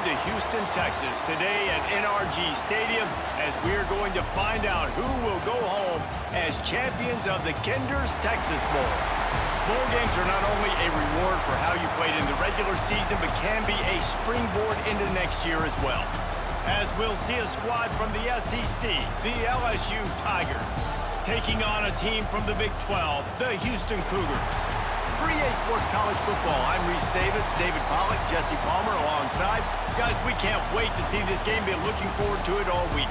to Houston, Texas, today at NRG Stadium as we're going to find out who will go home as champions of the Kinder's Texas Bowl. Bowl games are not only a reward for how you played in the regular season, but can be a springboard into next year as well. As we'll see a squad from the SEC, the LSU Tigers, taking on a team from the Big 12, the Houston Cougars. For EA Sports College Football, I'm Reese Davis, David Pollack, Jesse Palmer alongside. Guys, we can't wait to see this game. Been looking forward to it all week.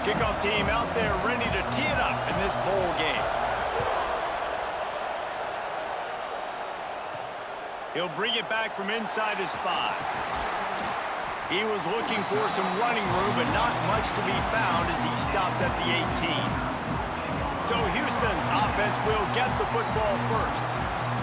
Kickoff team out there ready to tee it up in this bowl game. He'll bring it back from inside his 5. He was looking for some running room, but not much to be found as he stopped at the 18. So Houston's offense will get the football first.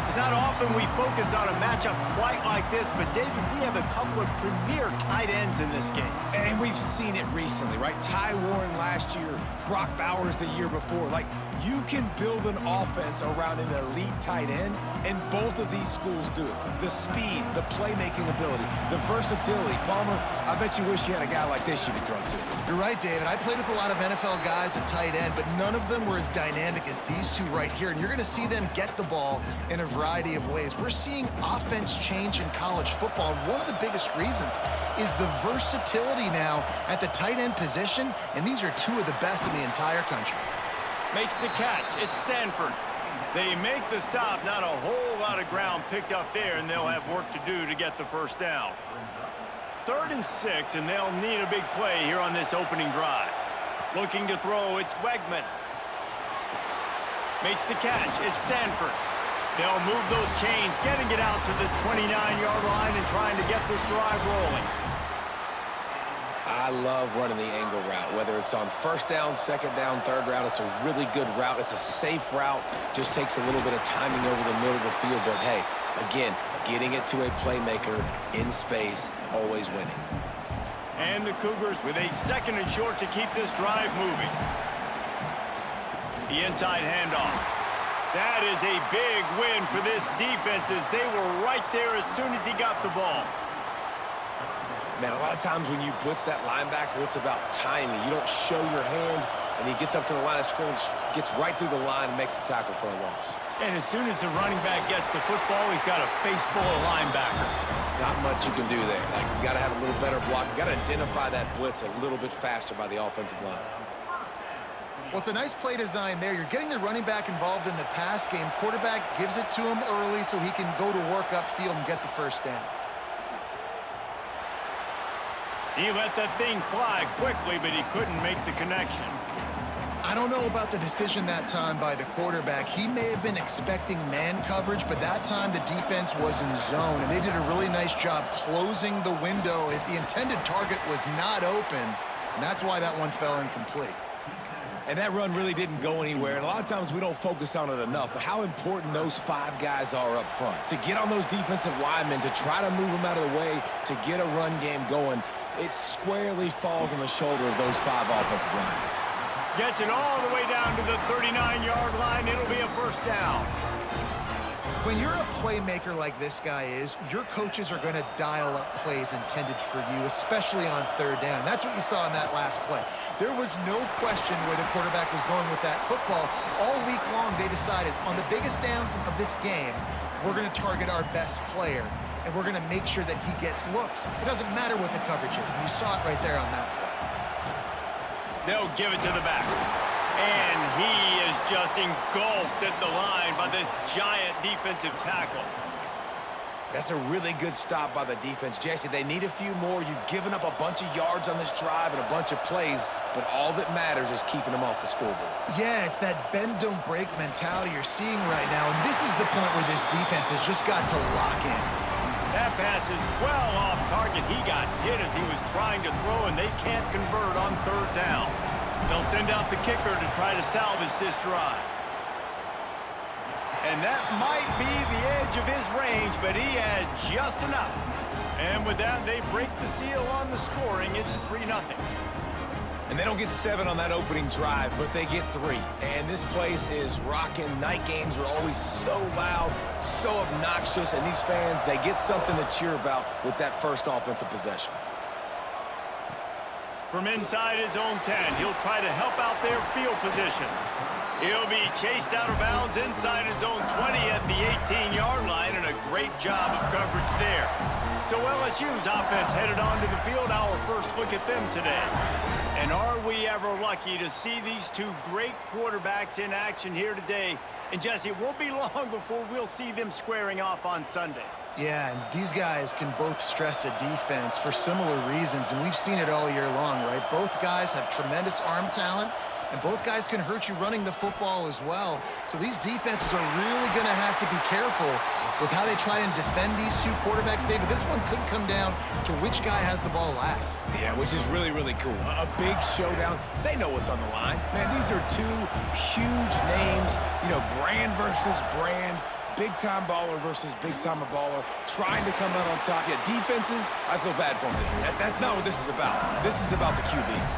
It's not often we focus on a matchup quite like this, but David, we have a couple of premier tight ends in this game. And we've seen it recently, right? Ty Warren last year, Brock Bowers the year before. Like, you can build an offense around an elite tight end, and both of these schools do it. The speed, the playmaking ability, the versatility. Palmer, I bet you wish you had a guy like this you could throw to. You're right, David. I played with a lot of NFL guys at tight end, but none of them were as dynamic as these two right here. And you're going to see them get the ball in a variety of ways. We're seeing offense change in college football, and one of the biggest reasons is the versatility now at the tight end position, and these are two of the best in the entire country. Makes the catch. It's Sanford. They make the stop. Not a whole lot of ground picked up there, and they'll have work to do to get the first down. 3rd and 6, and they'll need a big play here on this opening drive. Looking to throw, it's Wegman. Makes the catch. It's Sanford. They'll move those chains, getting it out to the 29-yard line and trying to get this drive rolling. I love running the angle route, whether it's on 1st down, 2nd down, 3rd route. It's a really good route. It's a safe route. Just takes a little bit of timing over the middle of the field. But, hey, again, getting it to a playmaker in space, always winning. And the Cougars with a 2nd and short to keep this drive moving. The inside handoff. That is a big win for this defense as they were right there as soon as he got the ball. Man, a lot of times when you blitz that linebacker, it's about timing. You don't show your hand, and he gets up to the line of scrimmage, gets right through the line, and makes the tackle for a loss. And as soon as the running back gets the football, he's got a face full of linebacker. Not much you can do there. Like, you got to have a little better block. You got to identify that blitz a little bit faster by the offensive line. Well, it's a nice play design there. You're getting the running back involved in the pass game. Quarterback gives it to him early so he can go to work upfield and get the first down. He let that thing fly quickly, but he couldn't make the connection. I don't know about the decision that time by the quarterback. He may have been expecting man coverage, but that time the defense was in zone, and they did a really nice job closing the window. The intended target was not open, and that's why that one fell incomplete. And that run really didn't go anywhere. And a lot of times we don't focus on it enough, but how important those 5 guys are up front. To get on those defensive linemen, to try to move them out of the way, to get a run game going, it squarely falls on the shoulder of those 5 offensive linemen. Gets it all the way down to the 39-yard line. It'll be a first down. When you're a playmaker like this guy is, your coaches are going to dial up plays intended for you, especially on 3rd down. That's what you saw in that last play. There was no question where the quarterback was going with that football. All week long, they decided on the biggest downs of this game, we're going to target our best player, and we're going to make sure that he gets looks. It doesn't matter what the coverage is, and you saw it right there on that play. They'll give it to the back. And he is just engulfed at the line by this giant defensive tackle. That's a really good stop by the defense. Jesse, they need a few more. You've given up a bunch of yards on this drive and a bunch of plays, but all that matters is keeping them off the scoreboard. Yeah, it's that bend, don't break mentality you're seeing right now, and this is the point where this defense has just got to lock in. That pass is well off target. He got hit as he was trying to throw, and they can't convert on 3rd down. They'll send out the kicker to try to salvage this drive. And that might be the edge of his range, but he had just enough. And with that, they break the seal on the scoring. It's 3-0. And they don't get 7 on that opening drive, but they get 3. And this place is rocking. Night games are always so loud, so obnoxious, and these fans, they get something to cheer about with that first offensive possession. From inside his own 10, he'll try to help out their field position. He'll be chased out of bounds inside his own 20 at the 18-yard line, and a great job of coverage there. So LSU's offense headed onto the field. Our first look at them today. And are we ever lucky to see these two great quarterbacks in action here today? And Jesse, it won't be long before we'll see them squaring off on Sundays. Yeah, and these guys can both stress a defense for similar reasons, and we've seen it all year long, right? Both guys have tremendous arm talent, and both guys can hurt you running the football as well. So these defenses are really going to have to be careful with how they try and defend these two quarterbacks. David, this one could come down to which guy has the ball last. Yeah, which is really, really cool. A big showdown. They know what's on the line. Man, these are two huge names, you know, brand versus brand. Big-time baller versus big-time baller, trying to come out on top. Yeah, defenses, I feel bad for them. That's not what this is about. This is about the QBs.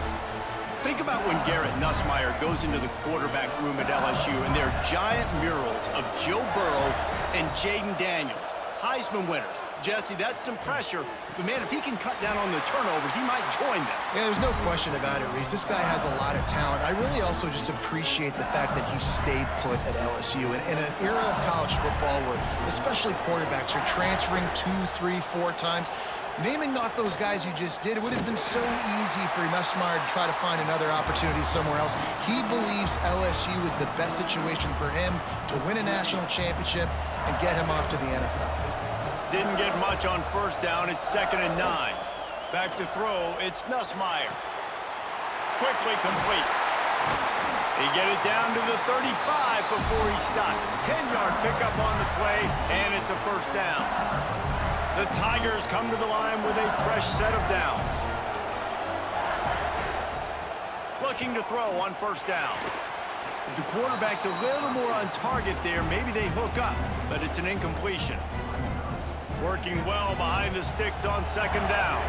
Think about when Garrett Nussmeier goes into the quarterback room at LSU and there are giant murals of Joe Burrow and Jaden Daniels, Heisman winners. Jesse, that's some pressure, but man, if he can cut down on the turnovers, he might join them. Yeah, there's no question about it, Reese. This guy has a lot of talent. I really also just appreciate the fact that he stayed put at LSU. And in an era of college football where especially quarterbacks are transferring 2, 3, 4 times, naming off those guys you just did, it would have been so easy for Nussmeier to try to find another opportunity somewhere else. He believes LSU is the best situation for him to win a national championship and get him off to the NFL. Didn't get much on first down. It's 2nd and 9. Back to throw. It's Nussmeier. Quickly complete. They get it down to the 35 before he stopped. 10-yard pickup on the play, and it's a first down. The Tigers come to the line with a fresh set of downs. Looking to throw on first down. If the quarterback's a little more on target there, maybe they hook up, but it's an incompletion. Working well behind the sticks on 2nd down.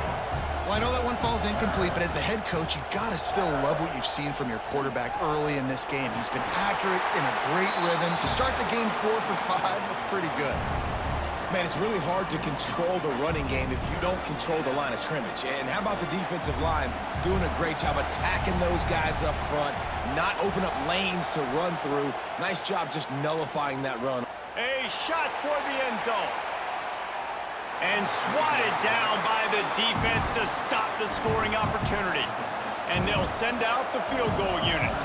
Well, I know that one falls incomplete, but as the head coach, you got to still love what you've seen from your quarterback early in this game. He's been accurate in a great rhythm. To start the game 4 for 5, that's pretty good. Man, it's really hard to control the running game if you don't control the line of scrimmage. And how about the defensive line doing a great job attacking those guys up front, not open up lanes to run through. Nice job just nullifying that run. A shot toward the end zone. And swatted down by the defense to stop the scoring opportunity. And they'll send out the field goal unit.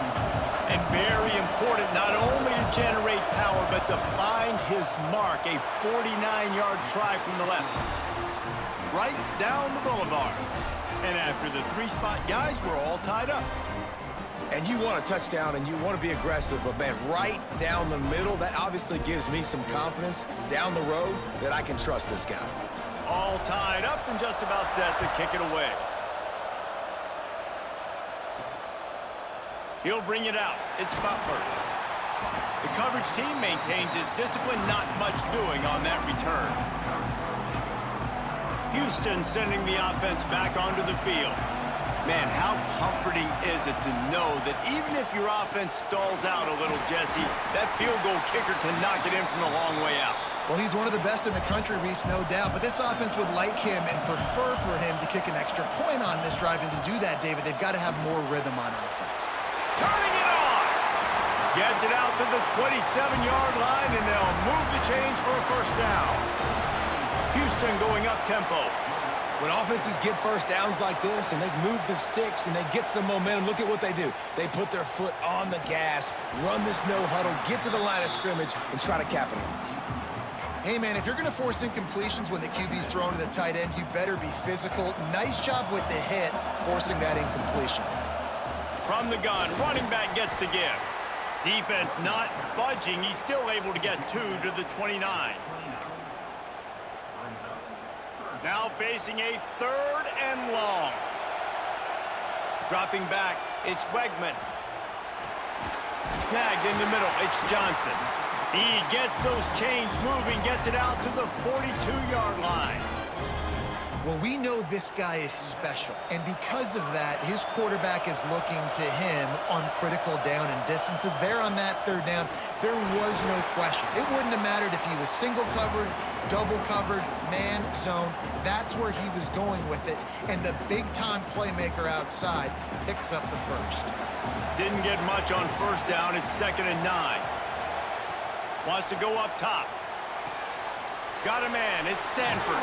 And very important not only to generate power, but to find his mark, a 49-yard try from the left. Right down the boulevard. And after the 3-spot guys, we're all tied up. And you want a touchdown and you want to be aggressive, but man, right down the middle, that obviously gives me some confidence down the road that I can trust this guy. All tied up and just about set to kick it away. He'll bring it out. It's Butler. The coverage team maintains his discipline, not much doing on that return. Houston sending the offense back onto the field. Man, how comforting is it to know that even if your offense stalls out a little, Jesse, that field goal kicker can knock it in from a long way out. Well, he's one of the best in the country, Reese, no doubt. But this offense would like him and prefer for him to kick an extra point on this drive. And to do that, David, they've got to have more rhythm on offense. Turning it on! Gets it out to the 27-yard line, and they'll move the chains for a first down. Houston going up-tempo. When offenses get first downs like this and they move the sticks and they get some momentum, look at what they do. They put their foot on the gas, run this no huddle, get to the line of scrimmage, and try to capitalize. Hey, man, if you're going to force incompletions when the QB's thrown to the tight end, you better be physical. Nice job with the hit, forcing that incompletion. From the gun, running back gets to give. Defense not budging. He's still able to get 2 to the 29. Now facing a 3rd and long. Dropping back, it's Wegman. Snagged in the middle, it's Johnson. He gets those chains moving, gets it out to the 42-yard line. Well, we know this guy is special, and because of that, his quarterback is looking to him on critical down and distances. There on that third down, there was no question. It wouldn't have mattered if he was single covered, double covered, man, zone. That's where he was going with it, and the big-time playmaker outside picks up the first. Didn't get much on first down. It's 2nd and 9. Wants to go up top. Got a man. It's Sanford.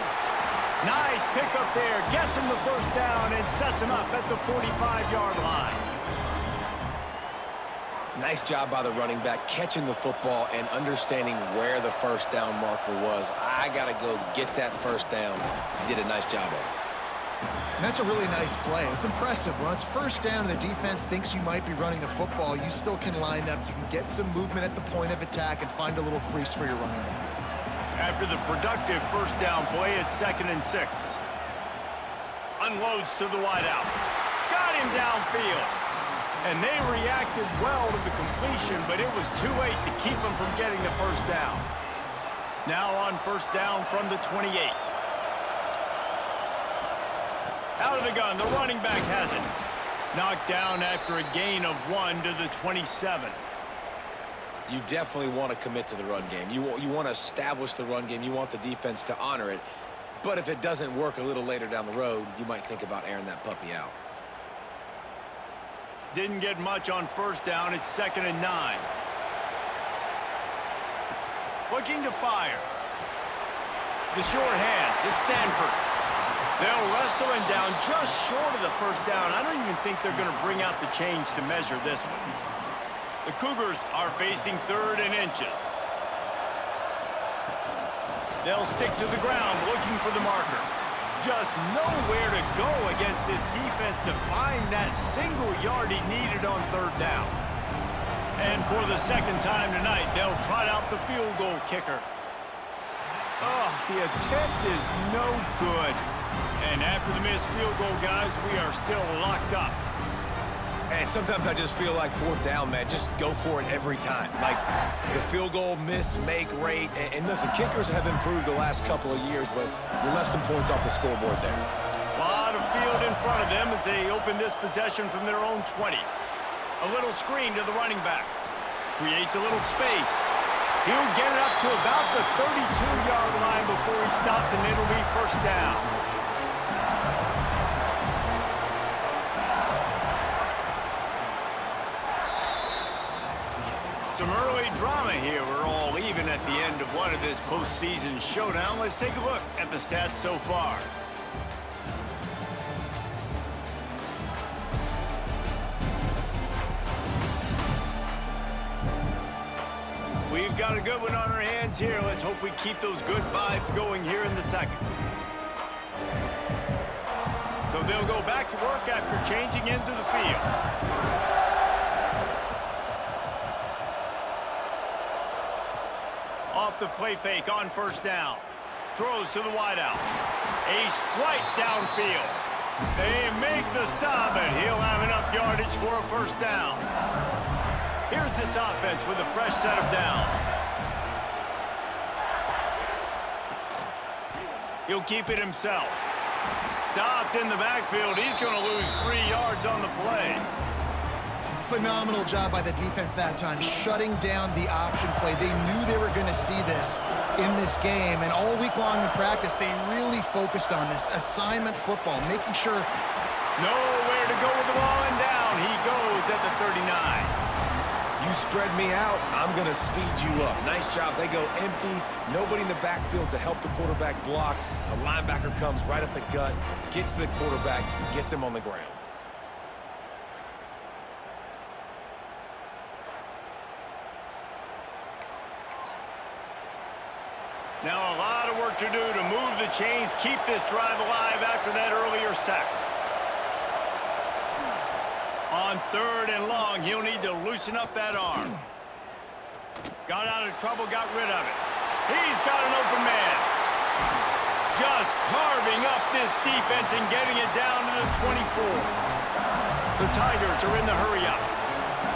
Nice pickup there. Gets him the first down and sets him up at the 45-yard line. Nice job by the running back catching the football and understanding where the first down marker was. I got to go get that first down. He did a nice job of it. And that's a really nice play. It's impressive. When it's first down and the defense thinks you might be running the football, you still can line up. You can get some movement at the point of attack and find a little crease for your running back. After the productive first down play, it's 2nd and 6. Unloads to the wideout. Got him downfield. And they reacted well to the completion, but it was too late to keep him from getting the first down. Now on first down from the 28. Out of the gun, the running back has it. Knocked down after a gain of 1 to the 27. You definitely want to commit to the run game. You want to establish the run game. You want the defense to honor it. But if it doesn't work a little later down the road, you might think about airing that puppy out. Didn't get much on first down. It's 2nd and 9. Looking to fire. The short hands. It's Sanford. They'll wrestle him down just short of the first down. I don't even think they're going to bring out the chains to measure this one. The Cougars are facing 3rd and inches. They'll stick to the ground looking for the marker. Just nowhere to go against this defense to find that single yard he needed on 3rd down. And for the 2nd time tonight, they'll trot out the field goal kicker. Oh, the attempt is no good. And after the missed field goal, guys, we are still locked up. And sometimes I just feel like 4th down, man. Just go for it every time. Like the field goal miss, make rate. And listen, kickers have improved the last couple of years, but you left some points off the scoreboard there. A lot of field in front of them as they open this possession from their own 20. A little screen to the running back. Creates a little space. He'll get it up to about the 32-yard line before he's stopped, and it'll be first down. Some early drama here. We're all even at the end of one of this postseason showdown. Let's take a look at the stats so far. We've got a good one on our hands here. Let's hope we keep those good vibes going here in the 2nd. So they'll go back to work after changing into the field. Off the play fake on first down. Throws to the wideout. A strike downfield. They make the stop, and he'll have enough yardage for a first down. Here's this offense with a fresh set of downs. He'll keep it himself. Stopped in the backfield. He's going to lose 3 yards on the play. Phenomenal job by the defense that time, shutting down the option play. They knew they were going to see this in this game, and all week long in practice, they really focused on this assignment football, making sure. Nowhere to go with the ball, and down he goes at the 39. You spread me out, I'm going to speed you up. Nice job. They go empty. Nobody in the backfield to help the quarterback block. A linebacker comes right up the gut, gets to the quarterback, gets him on the ground. Now a lot of work to do to move the chains, keep this drive alive after that earlier sack. On 3rd and long, he'll need to loosen up that arm. Got out of trouble, got rid of it. He's got an open man. Just carving up this defense and getting it down to the 24. The Tigers are in the hurry up.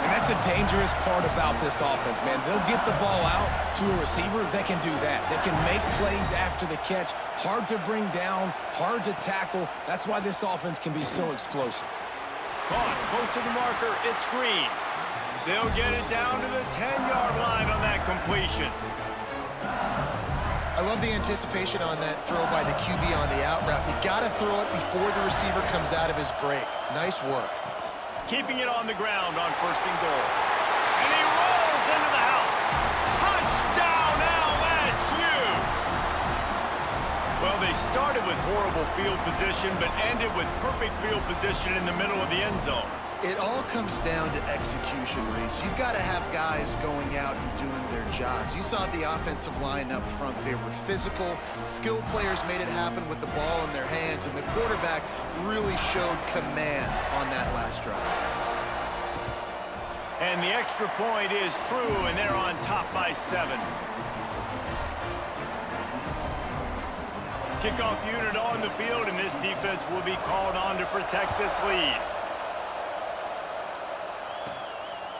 And that's the dangerous part about this offense, man. They'll get the ball out to a receiver. They can do that. They can make plays after the catch. Hard to bring down, hard to tackle. That's why this offense can be so explosive. Caught close to the marker. It's Green. They'll get it down to the 10-yard line on that completion. I love the anticipation on that throw by the QB on the out route. You got to throw it before the receiver comes out of his break. Nice work. Keeping it on the ground on 1st and goal. And he rolls into the house. Touchdown, LSU! Well, they started with horrible field position, but ended with perfect field position in the middle of the end zone. It all comes down to execution, Reese. You've got to have guys going out and doing their jobs. You saw the offensive line up front. They were physical. Skilled players made it happen with the ball in their hands, and the quarterback really showed command on that last drive. And the extra point is true, and they're on top by 7. Kickoff unit on the field, and this defense will be called on to protect this lead.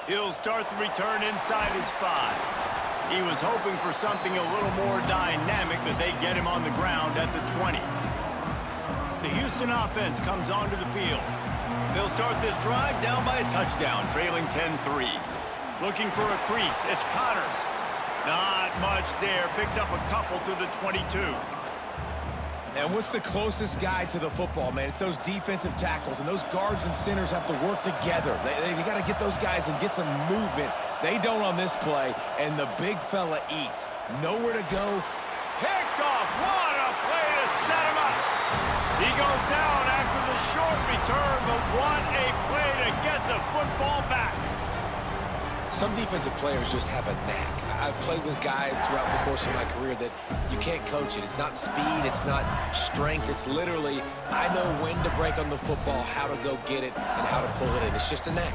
He'll start the return inside his 5. He was hoping for something a little more dynamic, but they get him on the ground at the 20. The Houston offense comes onto the field. They'll start this drive down by a touchdown, trailing 10-3. Looking for a crease. It's Connors. Not much there. Picks up a couple to the 22. And what's the closest guy to the football, man? It's those defensive tackles, and those guards and centers have to work together. They got to get those guys and get some movement. They don't on this play, and the big fella eats. Nowhere to go. Picked off. What a play to set him up. He goes down after the short return, but what a play to get the football back. Some defensive players just have a knack. I've played with guys throughout the course of my career that you can't coach it. It's not speed, it's not strength. It's literally, I know when to break on the football, how to go get it, and how to pull it in. It's just a knack.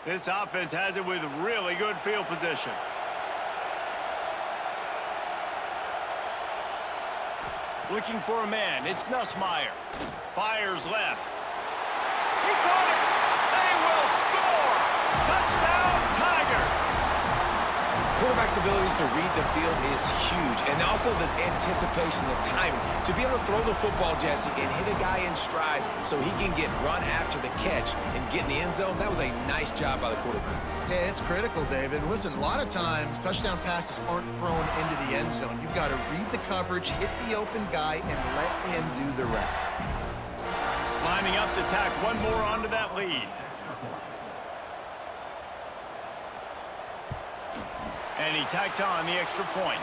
This offense has it with really good field position. Looking for a man. It's Nussmeier. Fires left. He caught it. They will score. Touchdown, Tigers. Quarterback's abilities to read the field is huge, and also the anticipation, the timing. To be able to throw the football, Jesse, and hit a guy in stride so he can get run after the catch and get in the end zone, that was a nice job by the quarterback. Yeah, it's critical, David. Listen, a lot of times touchdown passes aren't thrown into the end zone. You've got to read the coverage, hit the open guy, and let him do the rest. Lining up to tack one more onto that lead. And he tacks on the extra point.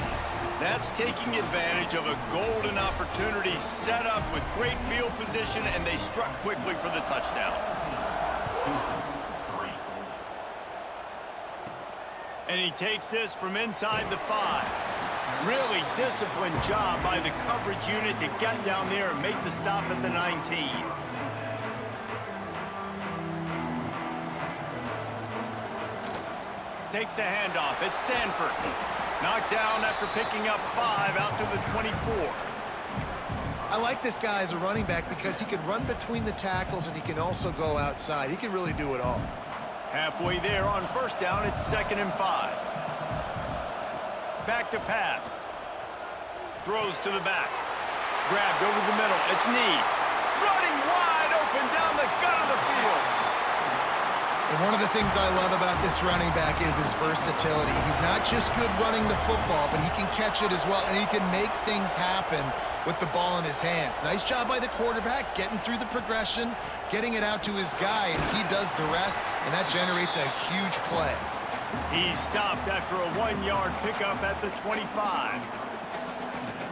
That's taking advantage of a golden opportunity set up with great field position, and they struck quickly for the touchdown. And he takes this from inside the 5. Really disciplined job by the coverage unit to get down there and make the stop at the 19. Takes the handoff. It's Sanford. Knocked down after picking up 5 out to the 24. I like this guy as a running back because he can run between the tackles and he can also go outside. He can really do it all. Halfway there on first down, it's 2nd and 5. Back to pass. Throws to the back. Grabbed over the middle. It's Need. Running wide open down the gut of the field. And one of the things I love about this running back is his versatility. He's not just good running the football, but he can catch it as well, and he can make things happen with the ball in his hands. Nice job by the quarterback, getting through the progression, getting it out to his guy, and he does the rest, and that generates a huge play. He stopped after a 1-yard pickup at the 25.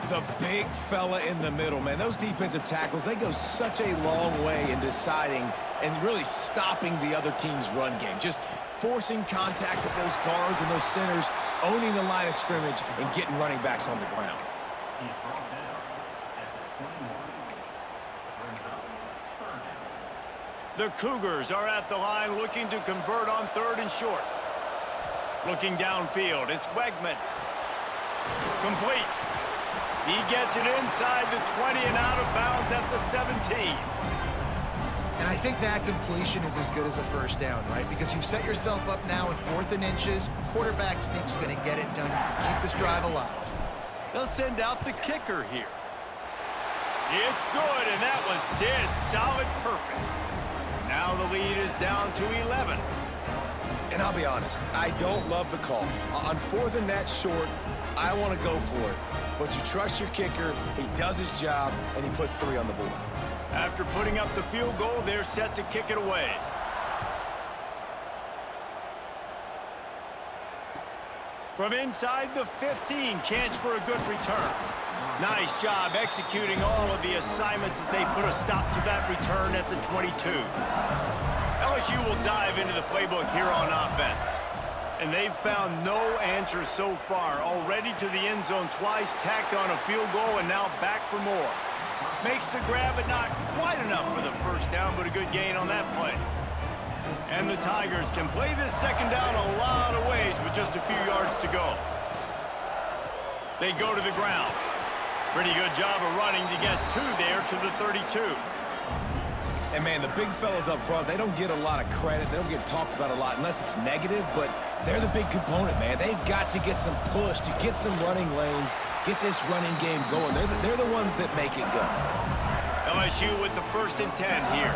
The big fella in the middle, man. Those defensive tackles, they go such a long way in deciding and really stopping the other team's run game. Just forcing contact with those guards and those centers, owning the line of scrimmage, and getting running backs on the ground. The Cougars are at the line looking to convert on 3rd and short. Looking downfield, it's Wegman. Complete. He gets it inside the 20 and out of bounds at the 17. And I think that completion is as good as a first down, right? Because you've set yourself up now in 4th and inches. Quarterback sneak's going to get it done. You can keep this drive alive. They'll send out the kicker here. It's good, and that was dead solid perfect. Now the lead is down to 11. And I'll be honest, I don't love the call. On 4th and that short, I want to go for it. But you trust your kicker, he does his job, and he puts 3 on the board. After putting up the field goal, they're set to kick it away. From inside the 15, chance for a good return. Nice job executing all of the assignments as they put a stop to that return at the 22. LSU will dive into the playbook here on offense. And they've found no answers so far. Already to the end zone twice, tacked on a field goal, and now back for more. Makes the grab, but not quite enough for the first down, but a good gain on that play. And the Tigers can play this second down a lot of ways with just a few yards to go. They go to the ground. Pretty good job of running to get 2 there to the 32. And, man, the big fellas up front, they don't get a lot of credit. They don't get talked about a lot unless it's negative, but they're the big component, man. They've got to get some push, to get some running lanes, get this running game going. They're the ones that make it go. LSU with the 1st and 10 here.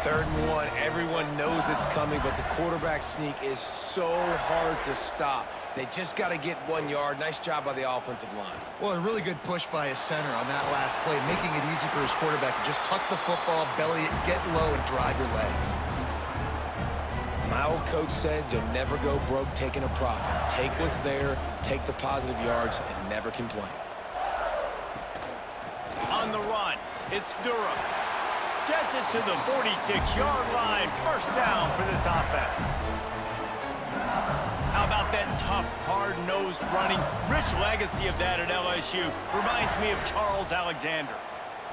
3rd and 1, everyone knows it's coming, but the quarterback sneak is so hard to stop. They just got to get 1 yard. Nice job by the offensive line. Well, a really good push by his center on that last play, making it easy for his quarterback to just tuck the football, belly it, get low, and drive your legs. My old coach said you'll never go broke taking a profit. Take what's there, take the positive yards, and never complain. On the run, it's Durham. Gets it to the 46-yard line. 1st down for this offense. How about that tough, hard-nosed running? Rich legacy of that at LSU. Reminds me of Charles Alexander.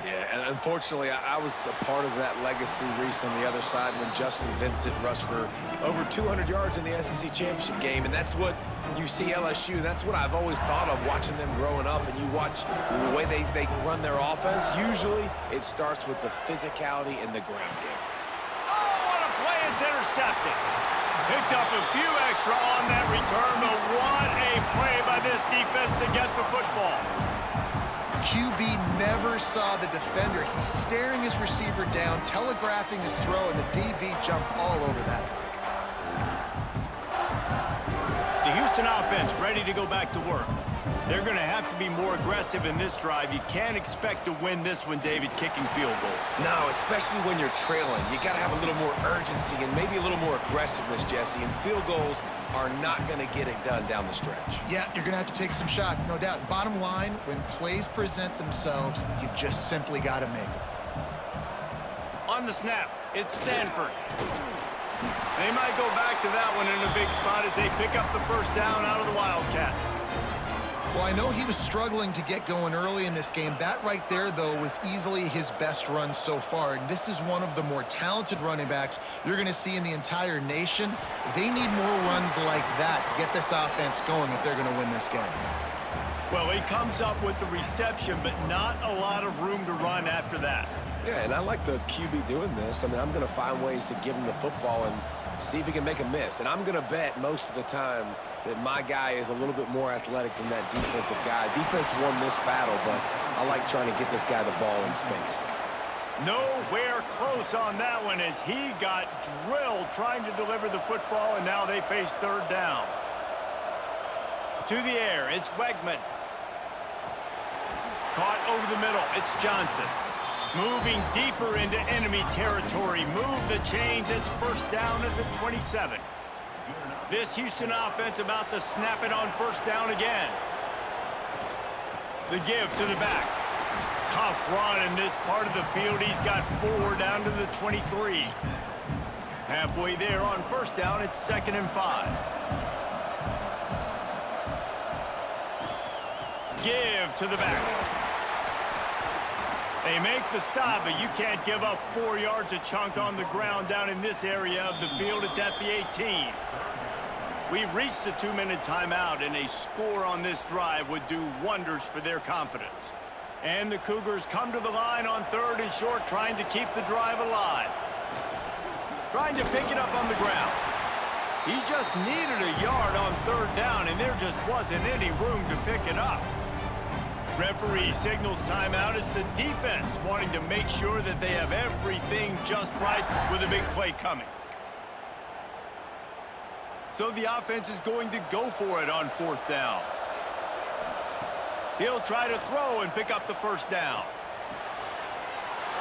Yeah, and unfortunately, I was a part of that legacy recently on the other side when Justin Vincent rushed for over 200 yards in the SEC championship game, and that's what you see LSU. That's what I've always thought of watching them growing up, and you watch the way they run their offense. Usually, it starts with the physicality in the ground game. Oh, what a play. It's intercepted. Picked up a few extra on that return, but what a play by this defense to get the football. QB never saw the defender. He's staring his receiver down, telegraphing his throw, and the DB jumped all over that. The Houston offense ready to go back to work. They're going to have to be more aggressive in this drive. You can't expect to win this one, David, kicking field goals. No, especially when you're trailing. You got to have a little more urgency and maybe a little more aggressiveness, Jesse, and field goals are not going to get it done down the stretch. Yeah, you're going to have to take some shots, no doubt. Bottom line, when plays present themselves, you've just simply got to make them. On the snap, it's Sanford. They might go back to that one in a big spot as they pick up the 1st down out of the Wildcat. Well, I know he was struggling to get going early in this game. That right there, though, was easily his best run so far. And this is one of the more talented running backs you're going to see in the entire nation. They need more runs like that to get this offense going if they're going to win this game. Well, he comes up with the reception, but not a lot of room to run after that. Yeah, and I like the QB doing this. I mean, I'm going to find ways to give him the football and see if he can make a miss. And I'm going to bet most of the time that my guy is a little bit more athletic than that defensive guy. Defense won this battle, but I like trying to get this guy the ball in space. Nowhere close on that one as he got drilled trying to deliver the football, and now they face 3rd down. To the air, it's Wegman. Caught over the middle, it's Johnson. Moving deeper into enemy territory. Move the chains, it's 1st down at the 27. This Houston offense about to snap it on 1st down again. The give to the back. Tough run in this part of the field. He's got 4 down to the 23. Halfway there on 1st down, it's 2nd and 5. Give to the back. They make the stop, but you can't give up 4 yards a chunk on the ground down in this area of the field. It's at the 18. We've reached the 2-minute timeout, and a score on this drive would do wonders for their confidence. And the Cougars come to the line on 3rd and short, trying to keep the drive alive. Trying to pick it up on the ground. He just needed a yard on 3rd down, and there just wasn't any room to pick it up. Referee signals timeout as the defense wanting to make sure that they have everything just right with a big play coming. So the offense is going to go for it on 4th down. He'll try to throw and pick up the 1st down.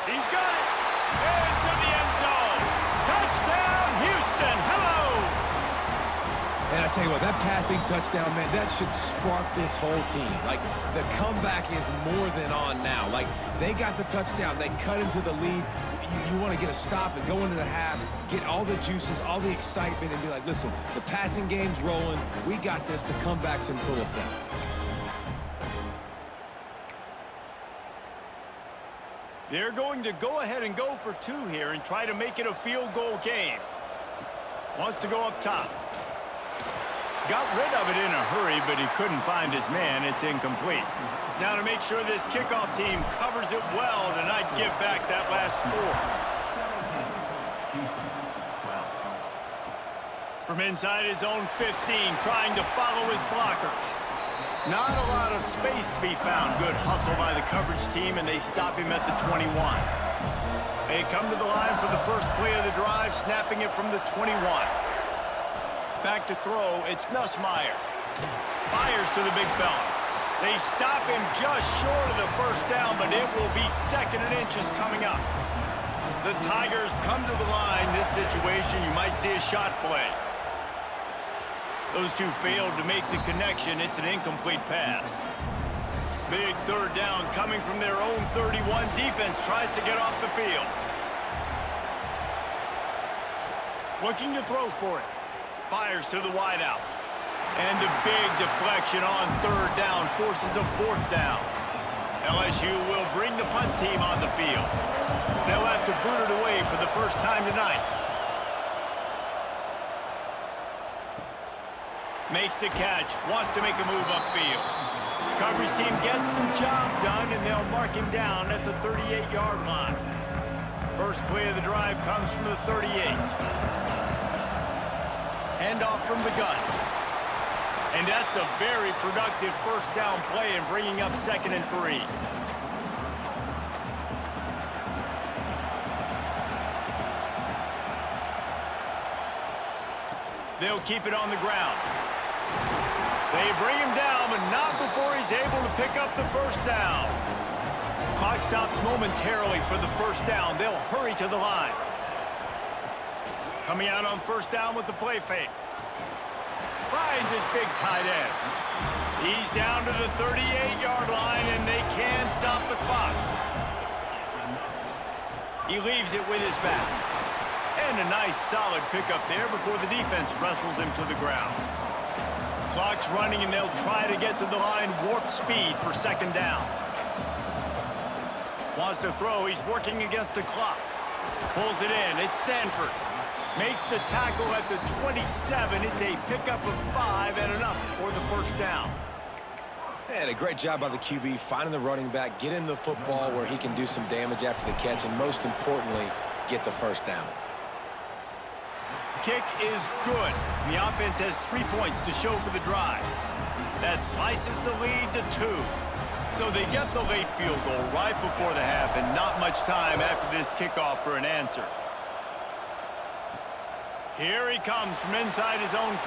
He's got it! Into the end zone! Touchdown, Houston! Hello! And I tell you what, that passing touchdown, man, that should spark this whole team. Like, the comeback is more than on now. Like, they got the touchdown. They cut into the lead. You want to get a stop and go into the half, get all the juices, all the excitement, and be like, listen, the passing game's rolling. We got this. The comeback's in full effect. They're going to go ahead and go for 2 here and try to make it a field goal game. Wants to go up top. Got rid of it in a hurry, but he couldn't find his man. It's incomplete. Now to make sure this kickoff team covers it well to not give back that last score. From inside his own 15, trying to follow his blockers. Not a lot of space to be found. Good hustle by the coverage team, and they stop him at the 21. They come to the line for the first play of the drive, snapping it from the 21. Back to throw, it's Nussmeier. Fires to the big fella. They stop him just short of the 1st down, but it will be 2nd and inches coming up. The Tigers come to the line. This situation, you might see a shot play. Those two failed to make the connection. It's an incomplete pass. Big 3rd down coming from their own 31. Defense tries to get off the field. Looking to throw for it. Fires to the wideout. And the big deflection on 3rd down forces a 4th down. LSU will bring the punt team on the field. They'll have to boot it away for the first time tonight. Makes the catch, wants to make a move upfield. Coverage team gets the job done, and they'll mark him down at the 38-yard line. First play of the drive comes from the 38. Handoff from the gun. And that's a very productive 1st down play and bringing up 2nd and 3. They'll keep it on the ground. They bring him down, but not before he's able to pick up the 1st down. Clock stops momentarily for the 1st down. They'll hurry to the line. Coming out on 1st down with the play fake. Finds his big tight end. He's down to the 38-yard line, and they can stop the clock. He leaves it with his back. And a nice solid pickup there before the defense wrestles him to the ground. Clock's running, and they'll try to get to the line warp speed for 2nd down. Wants to throw. He's working against the clock. Pulls it in. It's Sanford. Makes the tackle at the 27. It's a pickup of 5 and enough for the 1st down. And a great job by the QB finding the running back, getting the football where he can do some damage after the catch, and most importantly, get the 1st down. Kick is good. The offense has 3 points to show for the drive. That slices the lead to 2. So they get the late field goal right before the half, and not much time after this kickoff for an answer. Here he comes from inside his own 5.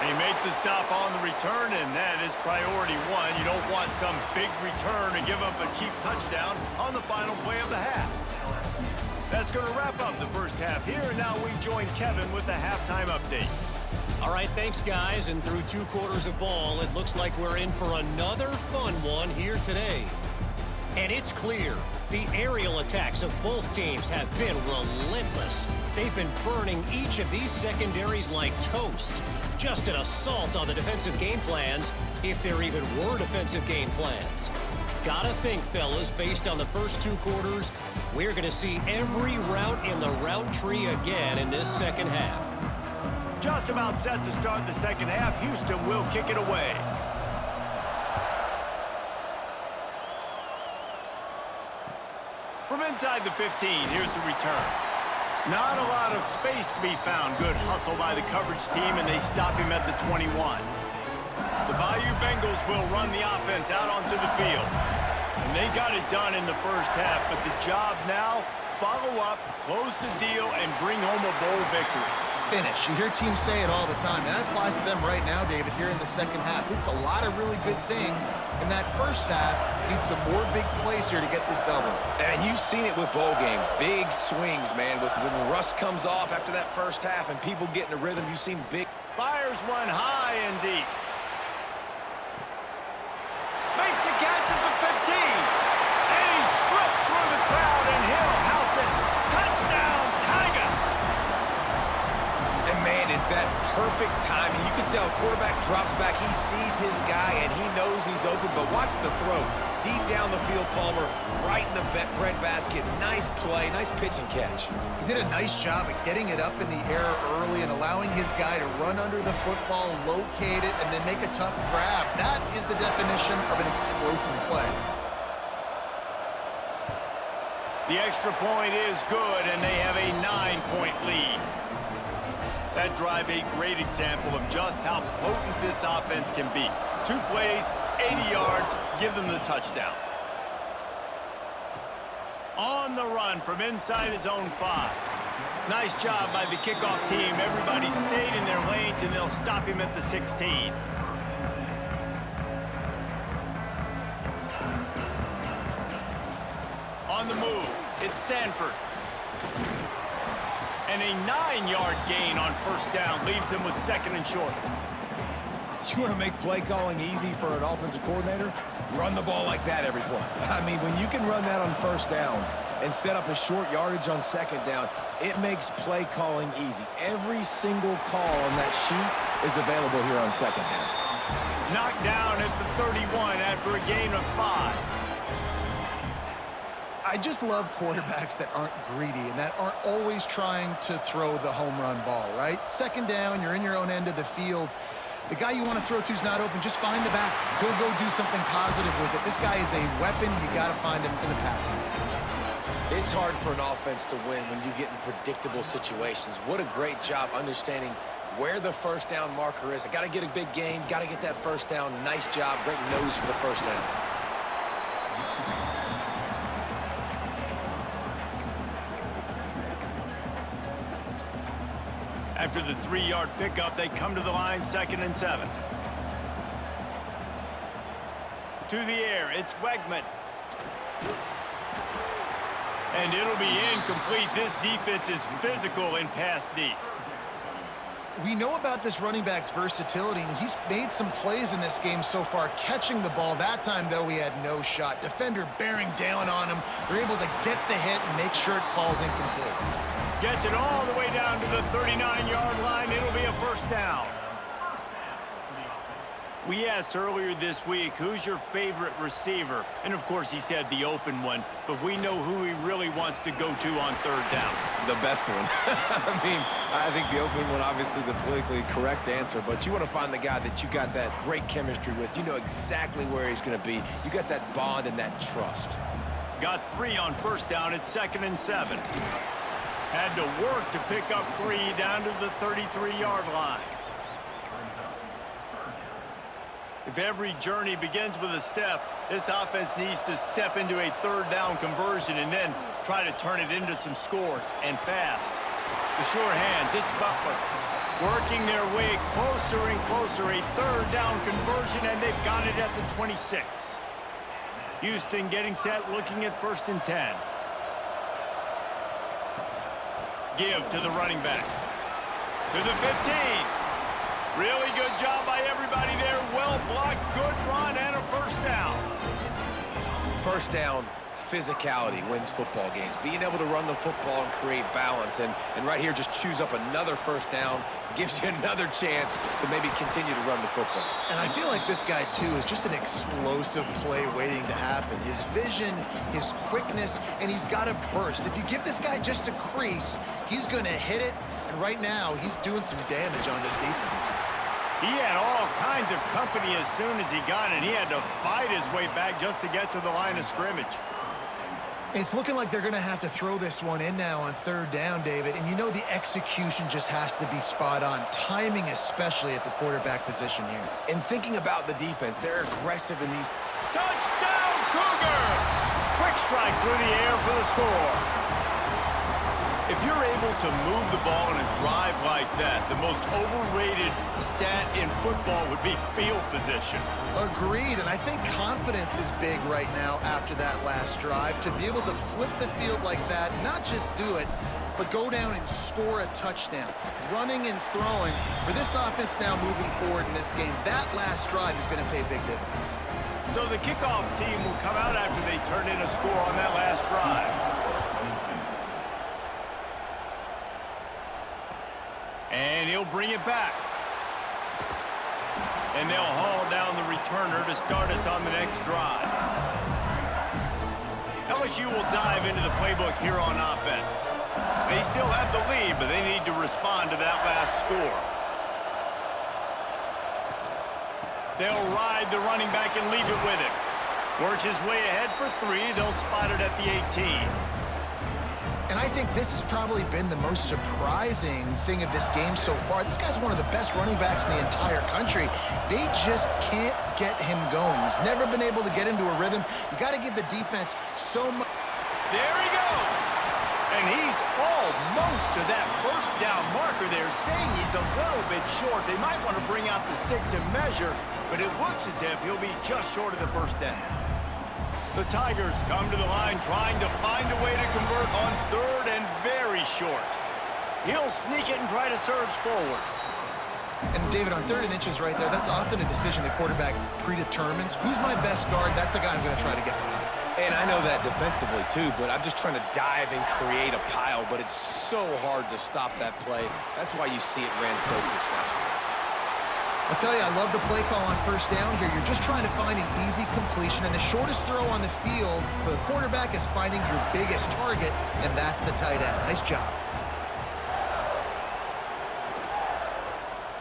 They make the stop on the return, and that is priority 1. You don't want some big return to give up a cheap touchdown on the final play of the half. That's going to wrap up the first half here, and now we join Kevin with the halftime update. All right, thanks, guys. And through 2 quarters of ball, it looks like we're in for another fun one here today. And it's clear, the aerial attacks of both teams have been relentless. They've been burning each of these secondaries like toast. Just an assault on the defensive game plans, if there even were defensive game plans. Gotta think, fellas, based on the first 2 quarters, we're going to see every route in the route tree again in this second half. Just about set to start the second half. Houston will kick it away. From inside the 15, here's the return. Not a lot of space to be found. Good hustle by the coverage team, and they stop him at the 21. The Bayou Bengals will run the offense out onto the field. And they got it done in the first half, but the job now, follow up, close the deal, and bring home a bowl victory. Finish. You hear teams say it all the time. And that applies to them right now, David, here in the second half. It's a lot of really good things in that first half. Need some more big plays here to get this double. And you've seen it with bowl games. Big swings, man. When the rust comes off after that first half and people get in a rhythm, you've seen big. Fires one high and deep. Makes a catch at the 15. And he slipped through the crowd, and he'll house it. Touchdown, Tigers. And, man, is that perfect timing. You can tell quarterback drops back. He sees his guy, and he knows he's open. But watch the throw. Deep down the field, Palmer, right in the breadbasket. Nice play, nice pitch and catch. He did a nice job at getting it up in the air early and allowing his guy to run under the football, locate it, and then make a tough grab. That is the definition of an explosive play. The extra point is good, and they have a 9-point lead. That drive a great example of just how potent this offense can be. 2 plays, 80 yards, give them the touchdown. On the run from inside his own 5. Nice job by the kickoff team. Everybody stayed in their lanes, and they'll stop him at the 16. On the move, it's Sanford. And a 9-yard gain on first down leaves them with 2nd and short. You want to make play calling easy for an offensive coordinator? Run the ball like that every play. I mean, when you can run that on first down and set up a short yardage on second down, it makes play calling easy. Every single call on that sheet is available here on second down. Knocked down at the 31 after a gain of 5. I just love quarterbacks that aren't greedy and that aren't always trying to throw the home run ball, right? Second down, you're in your own end of the field. The guy you want to throw to is not open. Just find the back. He'll go do something positive with it. This guy is a weapon. You got to find him in the passing game. It's hard for an offense to win when you get in predictable situations. What a great job understanding where the first down marker is. I got to get a big gain. Got to get that first down. Nice job. Great nose for the first down. After the 3-yard pickup, they come to the line, 2nd and 7. To the air, it's Wegman. And it'll be incomplete. This defense is physical and pass deep. We know about this running back's versatility, and he's made some plays in this game so far, catching the ball. That time, though, he had no shot. Defender bearing down on him. They're able to get the hit and make sure it falls incomplete. Gets it all the way down to the 39-yard line. It'll be a first down. We asked earlier this week, who's your favorite receiver? And, of course, he said the open one. But we know who he really wants to go to on 3rd down. The best one. I mean, I think the open one, obviously the politically correct answer. But you want to find the guy that you got that great chemistry with. You know exactly where he's going to be. You got that bond and that trust. Got 3 on first down. It's 2nd and 7. Had to work to pick up 3 down to the 33-yard line. If every journey begins with a step, this offense needs to step into a 3rd down conversion and then try to turn it into some scores, and fast. The sure hands, it's Butler. Working their way closer and closer, a 3rd down conversion, and they've got it at the 26. Houston getting set, looking at 1st and 10. Give to the running back. To the 15. Really good job by everybody there. Well blocked, good run, and a first down. First down, physicality wins football games. Being able to run the football and create balance. And right here, just choose up another first down. Gives you another chance to maybe continue to run the football. And I feel like this guy, too, is just an explosive play waiting to happen. His vision, his quickness, and he's got a burst. If you give this guy just a crease, he's going to hit it, And right now, he's doing some damage on this defense. He had all kinds of company as soon as he got it. He had to fight his way back just to get to the line of scrimmage. It's looking like they're going to have to throw this one in now on third down, David. And you know the execution just has to be spot on. Timing especially at the quarterback position here. And thinking about the defense, they're aggressive in these. Touchdown, Cougar! Quick strike through the air for the score. If you're able to move the ball in a drive like that, the most overrated stat in football would be field position. Agreed, and I think confidence is big right now after that last drive. To be able to flip the field like that, not just do it, but go down and score a touchdown. Running and throwing. For this offense now moving forward in this game, that last drive is going to pay big dividends. So the kickoff team will come out after they turn in a score on that last drive. And he'll bring it back. And they'll haul down the returner to start us on the next drive. LSU will dive into the playbook here on offense. They still have the lead, but they need to respond to that last score. They'll ride the running back and leave it with him. Works his way ahead for 3. They'll spot it at the 18. And I think this has probably been the most surprising thing of this game so far. This guy's one of the best running backs in the entire country. They just can't get him going. He's never been able to get into a rhythm. You got to give the defense so much. There he goes. And he's almost to that first down marker there, saying he's a little bit short. They might want to bring out the sticks and measure, but it looks as if he'll be just short of the first down. The Tigers come to the line trying to find a way to convert on third and very short. He'll sneak it and try to surge forward. And David, on 3rd and inches right there, that's often a decision the quarterback predetermines. Who's my best guard? That's the guy I'm going to try to get behind. And I know that defensively too, but I'm just trying to dive and create a pile, but it's so hard to stop that play. That's why you see it ran so successfully. I'll tell you, I love the play call on first down here. You're just trying to find an easy completion, and the shortest throw on the field for the quarterback is finding your biggest target, and that's the tight end. Nice job.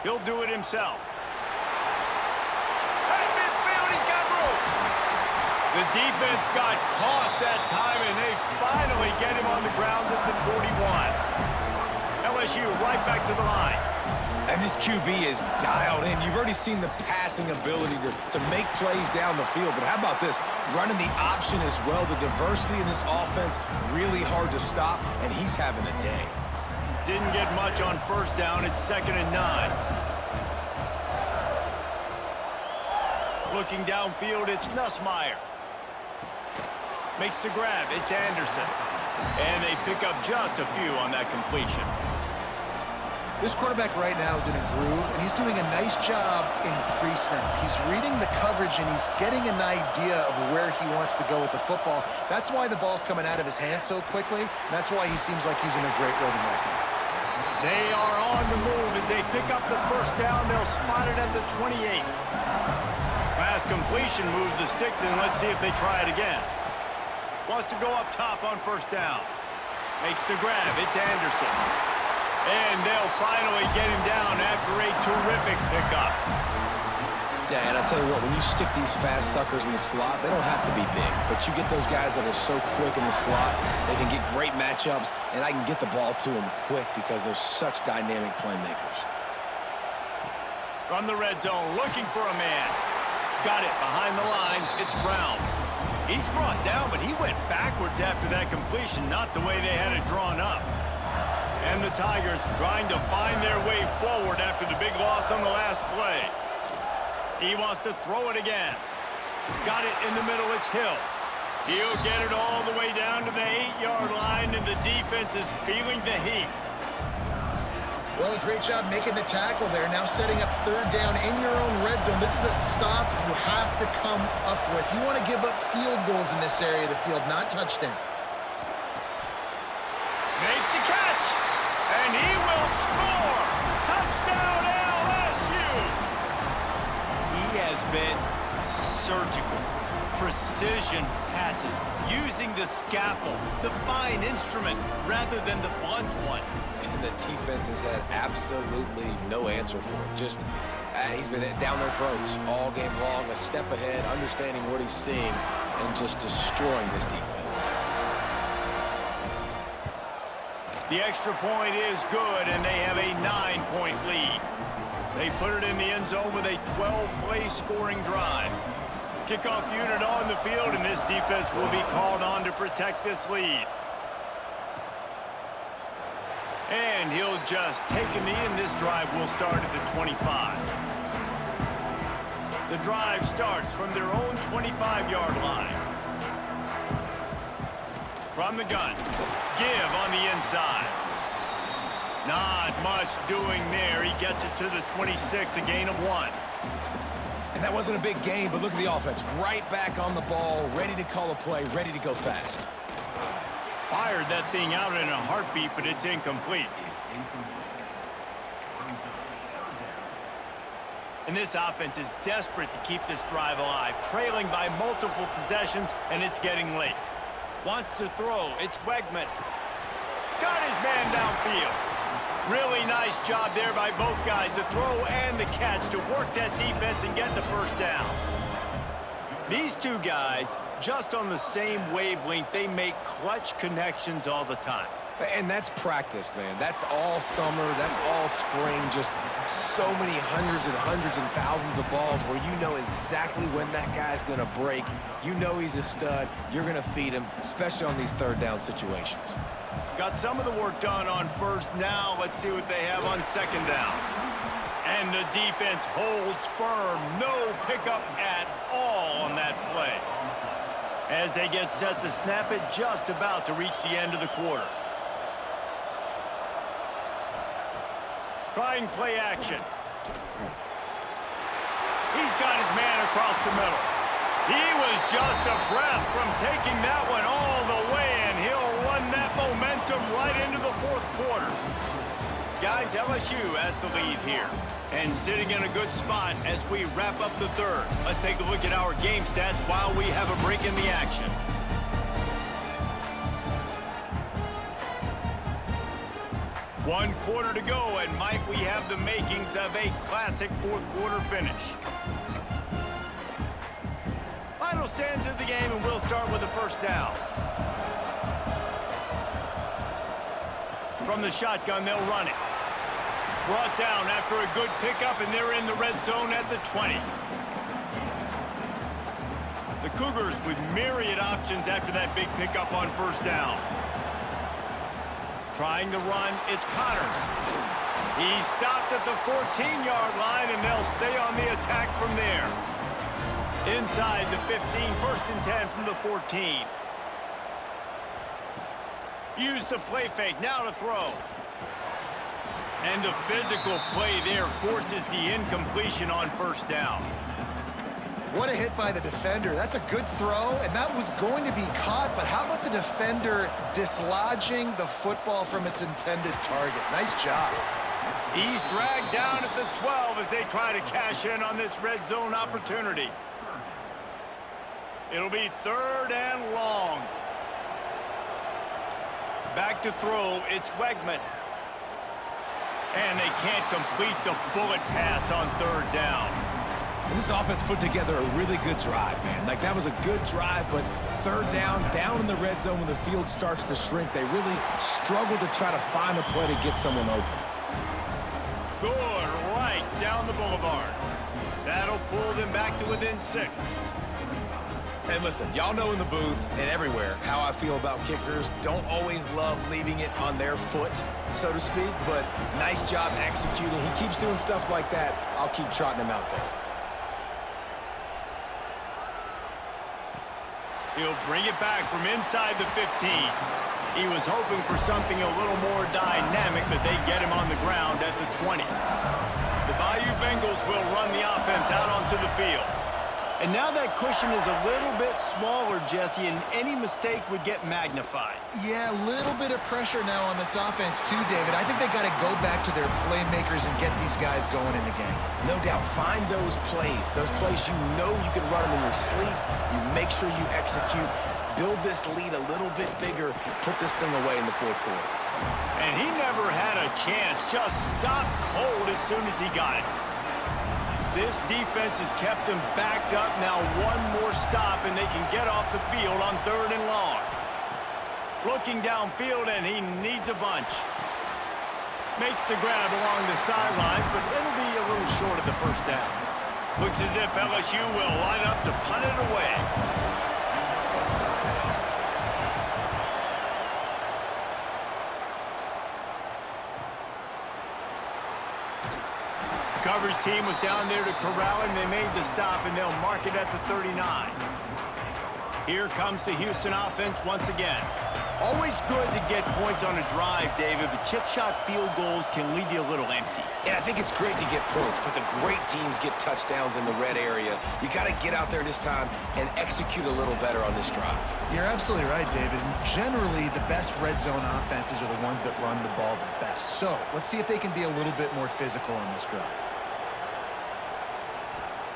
He'll do it himself. At midfield, he's got room. The defense got caught that time, and they finally get him on the ground at the 41. LSU right back to the line. And this QB is dialed in. You've already seen the passing ability to make plays down the field. But how about this? Running the option as well. The diversity in this offense, really hard to stop, and he's having a day. Didn't get much on first down. It's 2nd and 9. Looking downfield, it's Nussmeier. Makes the grab. It's Anderson. And they pick up just a few on that completion. This quarterback right now is in a groove, and he's doing a nice job in pre-snap. He's reading the coverage, and he's getting an idea of where he wants to go with the football. That's why the ball's coming out of his hands so quickly, and that's why he seems like he's in a great rhythm right now. They are on the move as they pick up the first down. They'll spot it at the 28. Pass completion moves the sticks, and let's see if they try it again. Wants to go up top on first down. Makes the grab. It's Anderson. And they'll finally get him down after a terrific pickup. Yeah, and I tell you what, when you stick these fast suckers in the slot, they don't have to be big. But you get those guys that are so quick in the slot, they can get great matchups, and I can get the ball to them quick because they're such dynamic playmakers. From the red zone, looking for a man. Got it behind the line. It's Brown. He's brought down, but he went backwards after that completion, not the way they had it drawn up. And the Tigers trying to find their way forward after the big loss on the last play. He wants to throw it again. Got it in the middle. It's Hill. He'll get it all the way down to the 8-yard line, and the defense is feeling the heat. Well, great job making the tackle there. Now setting up third down in your own red zone. This is a stop you have to come up with. You want to give up field goals in this area of the field, not touchdowns. Makes the catch, and he will score. Touchdown, LSU. He has been surgical. Precision passes, using the scalpel, the fine instrument, rather than the blunt one. something that defense has had absolutely no answer for. Just, he's been down their throats all game long, a step ahead, understanding what he's seeing, and just destroying this defense. The extra point is good, and they have a 9-point lead. They put it in the end zone with a 12-play scoring drive. Kickoff unit on the field, and this defense will be called on to protect this lead. And he'll just take a knee, and this drive will start at the 25. The drive starts from their own 25-yard line. From the gun, give on the inside. Not much doing there. He gets it to the 26, a gain of 1. And that wasn't a big gain, but look at the offense. Right back on the ball, ready to call a play, ready to go fast. Fired that thing out in a heartbeat, but it's incomplete. And this offense is desperate to keep this drive alive, trailing by multiple possessions, and it's getting late. Wants to throw. It's Wegman. Got his man downfield. Really nice job there by both guys, the throw and the catch, to work that defense and get the first down. These two guys, just on the same wavelength, they make clutch connections all the time. And that's practice, man. That's all summer. That's all spring. Just so many hundreds and thousands of balls where you know exactly when that guy's going to break. You know he's a stud. You're going to feed him, especially on these third down situations. Got some of the work done on first. Now let's see what they have on second down. And the defense holds firm. No pickup at all on that play. As they get set to snap it, just about to reach the end of the quarter. Trying play action. He's got his man across the middle. He was just a breath from taking that one all the way, and he'll run that momentum right into the fourth quarter. Guys, LSU has the lead here, and sitting in a good spot as we wrap up the third. Let's take a look at our game stats while we have a break in the action. One quarter to go, and might we have the makings of a classic fourth quarter finish. Final stands of the game, and we'll start with the first down. From the shotgun, they'll run it. Brought down after a good pickup, and they're in the red zone at the 20. The Cougars with myriad options after that big pickup on first down. Trying to run, it's Connors. He's stopped at the 14-yard line, and they'll stay on the attack from there. Inside the 15, first and 10 from the 14. Use the play fake, now to throw. And the physical play there forces the incompletion on first down. What a hit by the defender. That's a good throw, and that was going to be caught, but how about the defender dislodging the football from its intended target? Nice job. He's dragged down at the 12 as they try to cash in on this red zone opportunity. It'll be third and long. Back to throw, it's Wegman. And they can't complete the bullet pass on third down. And this offense put together a really good drive, man. Like, that was a good drive, but third down in the red zone when the field starts to shrink, they really struggle to try to find a play to get someone open. Good, right down the boulevard. That'll pull them back to within 6. And listen, y'all know in the booth and everywhere how I feel about kickers. Don't always love leaving it on their foot, so to speak, but nice job executing. He keeps doing stuff like that. I'll keep trotting him out there. He'll bring it back from inside the 15. He was hoping for something a little more dynamic, but they get him on the ground at the 20. The Bayou Bengals will run the offense out onto the field. And now that cushion is a little bit smaller, Jesse, and any mistake would get magnified. Yeah, a little bit of pressure now on this offense too, David. I think they got to go back to their playmakers and get these guys going in the game. No doubt. Find those plays you know you can run them in your sleep. You make sure you execute. Build this lead a little bit bigger. Put this thing away in the fourth quarter. And he never had a chance. Just stopped cold as soon as he got it. This defense has kept them backed up. Now one more stop, and they can get off the field on 3rd and long. Looking downfield, and he needs a bunch. Makes the grab along the sidelines, but it'll be a little short of the first down. Looks as if LSU will line up to punt it away. The coverage team was down there to corral him. They made the stop, and they'll mark it at the 39. Here comes the Houston offense once again. Always good to get points on a drive, David, but chip shot field goals can leave you a little empty. And I think it's great to get points, but the great teams get touchdowns in the red area. You got to get out there this time and execute a little better on this drive. You're absolutely right, David. And generally, the best red zone offenses are the ones that run the ball the best. So let's see if they can be a little bit more physical on this drive.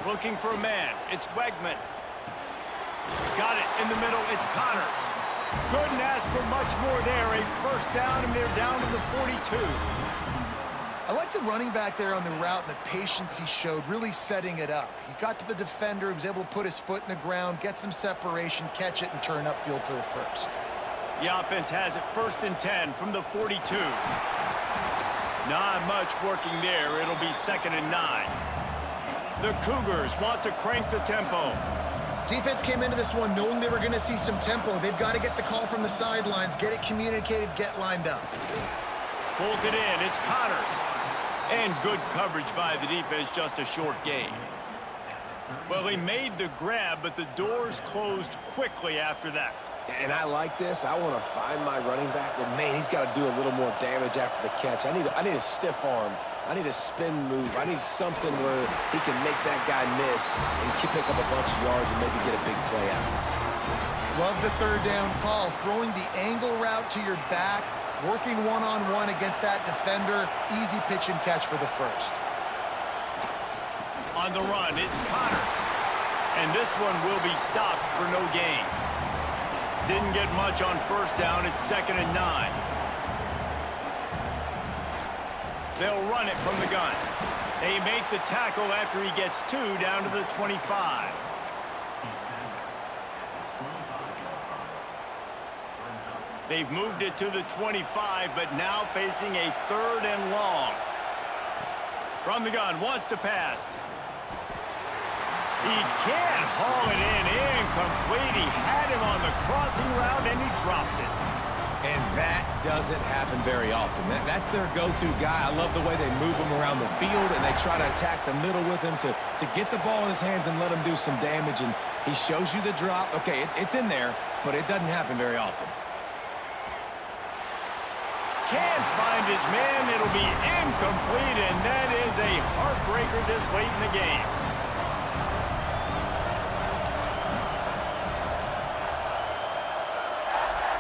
Looking for a man. It's Wegman. Got it in the middle. It's Connors. Couldn't ask for much more there. A first down, and they're down to the 42. I like the running back there on the route and the patience he showed, really setting it up. He got to the defender, he was able to put his foot in the ground, get some separation, catch it, and turn upfield for the first. The offense has it 1st and 10 from the 42. Not much working there. It'll be 2nd and 9. The Cougars want to crank the tempo. Defense came into this one knowing they were going to see some tempo. They've got to get the call from the sidelines, get it communicated, get lined up. Pulls it in. It's Connors. And good coverage by the defense, just a short gain. Well, he made the grab, but the doors closed quickly after that. And I like this. I want to find my running back, but man, he's got to do a little more damage after the catch. I need a stiff arm. I need a spin move. I need something where he can make that guy miss and pick up a bunch of yards and maybe get a big play out. Love the 3rd down call. Throwing the angle route to your back, working one-on-one against that defender. Easy pitch and catch for the first. On the run, it's Connors. And this one will be stopped for no gain. Didn't get much on 1st down. It's 2nd and 9. They'll run it from the gun. They make the tackle after he gets 2 down to the 25. They've moved it to the 25, but now facing a 3rd and long. From the gun, wants to pass. He can't haul it in. Incomplete. He had him on the crossing route, and he dropped it. And that doesn't happen very often. That's their go-to guy. I love the way they move him around the field, and they try to attack the middle with him to get the ball in his hands and let him do some damage. And he shows you the drop. Okay, it's in there, but it doesn't happen very often. Can't find his man. It'll be incomplete, and that is a heartbreaker this late in the game.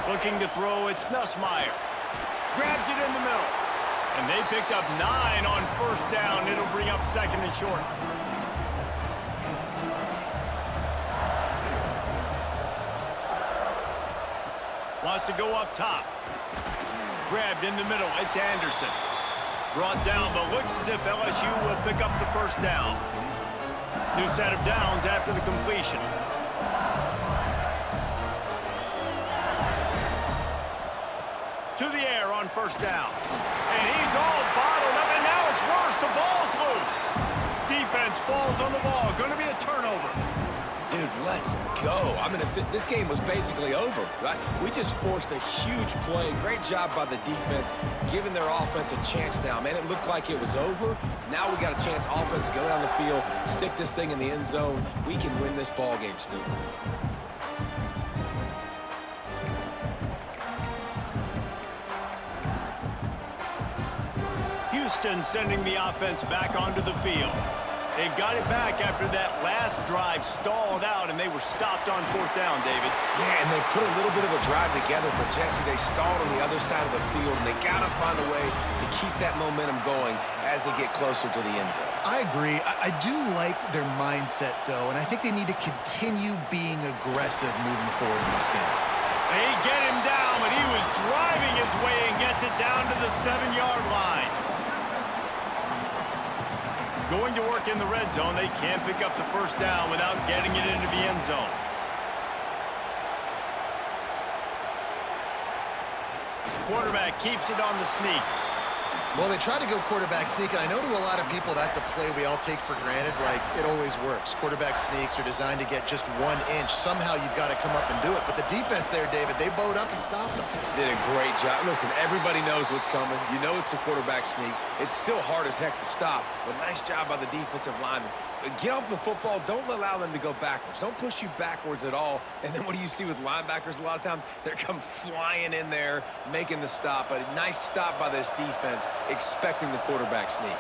Looking to throw, it's Nussmeier. Grabs it in the middle. And they picked up 9 on 1st down. It'll bring up 2nd and short. Wants to go up top. Grabbed in the middle. It's Anderson. Brought down, but looks as if LSU will pick up the 1st down. New set of downs after the completion. To the air on 1st down. And he's all bottled up, and now it's worse. The ball's loose. Defense falls on the ball. Going to be a turnover. Dude, let's go. This game was basically over, right? We just forced a huge play. Great job by the defense, giving their offense a chance now. Man, it looked like it was over. Now we got a chance, offense, go down the field, stick this thing in the end zone. We can win this ball game still. Houston sending the offense back onto the field. They've got it back after that last drive stalled out, and they were stopped on 4th down, David. Yeah, and they put a little bit of a drive together, but, Jesse, they stalled on the other side of the field, and they got to find a way to keep that momentum going as they get closer to the end zone. I agree. I do like their mindset, though, and I think they need to continue being aggressive moving forward in this game. They get him down, but he was driving his way and gets it down to the 7-yard line. Going to work in the red zone, they can't pick up the first down without getting it into the end zone. Quarterback keeps it on the sneak. Well, they try to go quarterback sneak, and I know to a lot of people that's a play we all take for granted, like it always works. Quarterback sneaks are designed to get just 1 inch. Somehow you've got to come up and do it. But the defense there, David, they bowed up and stopped them. Did a great job. Listen, everybody knows what's coming. You know it's a quarterback sneak. It's still hard as heck to stop, but nice job by the defensive lineman. Get off the football. Don't allow them to go backwards. Don't push you backwards at all. And then what do you see with linebackers? A lot of times they come flying in there, making the stop. But a nice stop by this defense, expecting the quarterback sneak.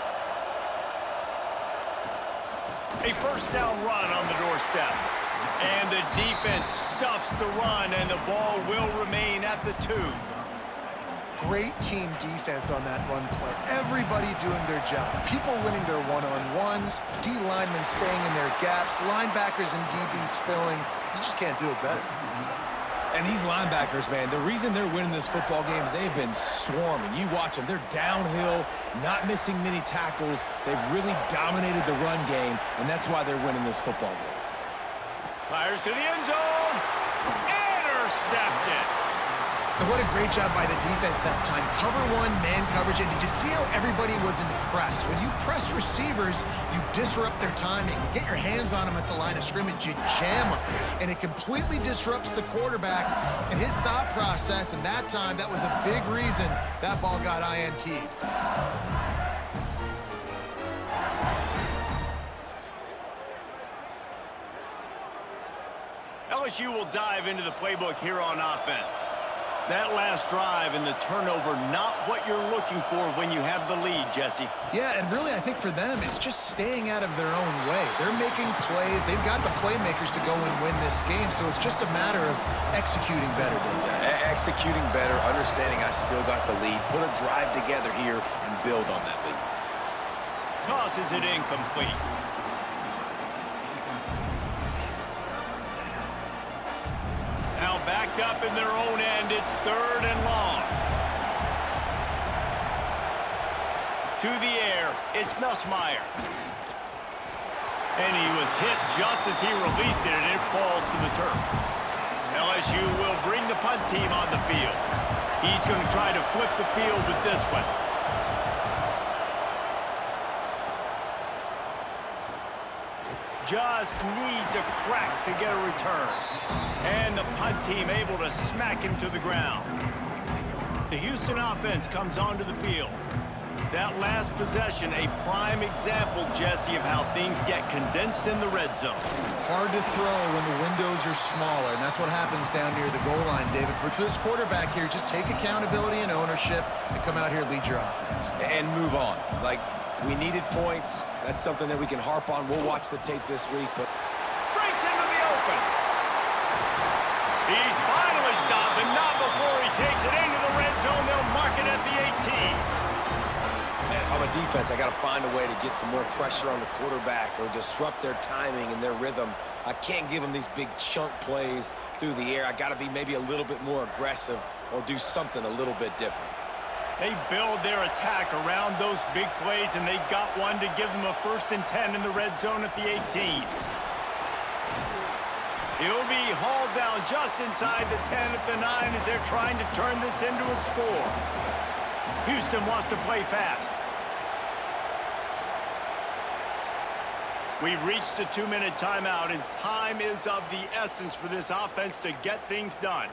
A first down run on the doorstep. And the defense stuffs the run, and the ball will remain at the 2. Great team defense on that run play. Everybody doing their job. People winning their one-on-ones, D linemen staying in their gaps, linebackers and DBs filling. You just can't do it better. And these linebackers, man, the reason they're winning this football game is they've been swarming. You watch them. They're downhill, not missing many tackles. They've really dominated the run game, and that's why they're winning this football game. Fires to the end zone. Intercepted. And what a great job by the defense that time. Cover 1, man coverage. And did you see how everybody was impressed? When you press receivers, you disrupt their timing. You get your hands on them at the line of scrimmage. You jam them. And it completely disrupts the quarterback and his thought process. And that time, that was a big reason that ball got INT'd. LSU will dive into the playbook here on offense. That last drive and the turnover, not what you're looking for when you have the lead, Jesse. Yeah, and really, I think for them, it's just staying out of their own way. They're making plays. They've got the playmakers to go and win this game, so it's just a matter of executing better. Executing better, understanding I still got the lead. Put a drive together here and build on that lead. Tosses it incomplete. Now backed up in their own end, it's 3rd and long. To the air, it's Nussmeier. And he was hit just as he released it, and it falls to the turf. LSU will bring the punt team on the field. He's going to try to flip the field with this one. Just needs a crack to get a return. And the punt team able to smack him to the ground. The Houston offense comes onto the field. That last possession, a prime example, Jesse, of how things get condensed in the red zone. Hard to throw when the windows are smaller, and that's what happens down near the goal line, David. But for this quarterback here, just take accountability and ownership and come out here and lead your offense. And move on. Like, we needed points. That's something that we can harp on. We'll watch the tape this week, but breaks into the open. He's finally stopped, but not before he takes it into the red zone. They'll mark it at the 18. Man, if I'm a defense, I got to find a way to get some more pressure on the quarterback or disrupt their timing and their rhythm. I can't give them these big chunk plays through the air. I got to be maybe a little bit more aggressive or do something a little bit different. They build their attack around those big plays, and they got one to give them a 1st and 10 in the red zone at the 18. He'll be hauled down just inside the 10 at the 9 as they're trying to turn this into a score. Houston wants to play fast. We've reached the 2-minute timeout, and time is of the essence for this offense to get things done.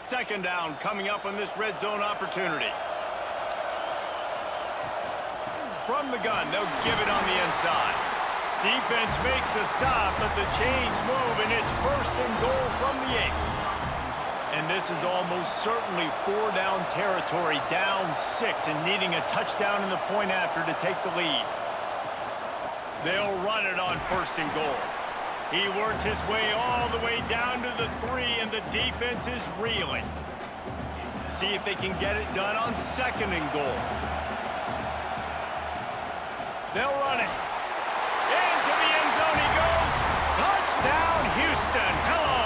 2nd down coming up on this red zone opportunity. From the gun, they'll give it on the inside. Defense makes a stop, but the chains move, and it's 1st and goal from the 8. And this is almost certainly 4-down territory, down 6, and needing a touchdown in the point after to take the lead. They'll run it on 1st and goal. He works his way all the way down to the 3, and the defense is reeling. See if they can get it done on 2nd and goal. They'll run it. Into the end zone he goes. Touchdown, Houston. Hello.